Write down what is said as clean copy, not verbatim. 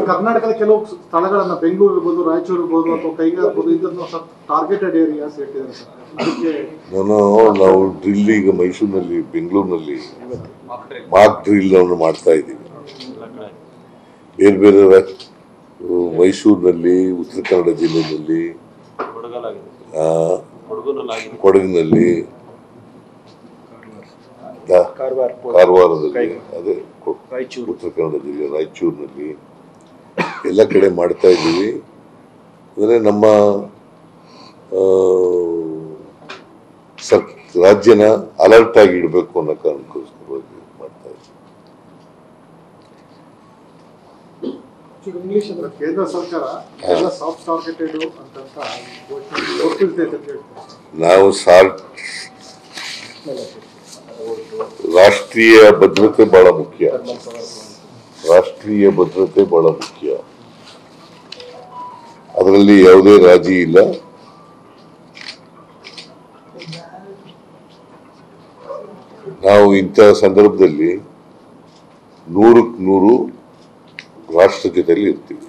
ಕರ್ನಾಟಕದ ಕೆಲವು ಸ್ಥಳಗಳನ್ನ ಬೆಂಗಳೂರು ಇರ್ಬೋದು, ರಾಯಚೂರು ಇರ್ಬೋದು ಅಥವಾ ಕೈಗಾರಿರ್ಬೋದು ಇದನ್ನು ಟಾರ್ಗೆಟೆಡ್ ಏರಿಯಾಸ್ ಇಟ್ಟಿದ್ದಾರೆ ಸರ್. ಅದಕ್ಕೆ ನಾವು ಡ್ರಿಲ್ ಈಗ ಮೈಸೂರಿನಲ್ಲಿ, ಬೆಂಗಳೂರಿನಲ್ಲಿ ಮಾಕ್ ಡ್ರಿಲ್ ಅನ್ನು ಮಾಡ್ತಾ ಇದ್ದೀವಿ. ಬೇರೆ ಬೇರೆ ಮೈಸೂರಿನಲ್ಲಿ, ಉತ್ತರ ಕನ್ನಡ ಜಿಲ್ಲೆಯಲ್ಲಿ, ಕೊಡಗಿನಲ್ಲಿ, ಕಾರವಾರದಲ್ಲಿ, ಅದೇ ಉತ್ತರ ಕನ್ನಡ ಜಿಲ್ಲೆ ರಾಯಚೂರಿನಲ್ಲಿ ಎಲ್ಲ ಕಡೆ ಮಾಡ್ತಾ ಇದ್ದೀವಿ. ಅಂದರೆ ನಮ್ಮ ರಾಜ್ಯನ ಅಲರ್ಟ್ ಆಗಿ ಇಡಬೇಕು ಅನ್ನೋ ಕಾರಣಕ್ಕೋಸ್ಕರವಾಗಿ ಮಾಡ್ತಾ ಇದ್ದೀವಿ. ಕೇಂದ್ರ ಸರ್ಕಾರ ಸಾಫ್ಟ್ ಟಾರ್ಗೆಟೆಡ್ ನಾವು ರಾಷ್ಟ್ರೀಯ ಭದ್ರತೆ ಬಹಳ ಮುಖ್ಯ. ರಾಷ್ಟ್ರೀಯ ಭದ್ರತೆ ಬಹಳ ಮುಖ್ಯ. ಅದರಲ್ಲಿ ಯಾವುದೇ ರಾಜಿ ಇಲ್ಲ. ನಾವು ಇಂತಹ ಸಂದರ್ಭದಲ್ಲಿ 100ಕ್ಕೆ 100 ರಾಷ್ಟ್ರ ಜೊತೆಯಲ್ಲಿ ಇರ್ತೀವಿ.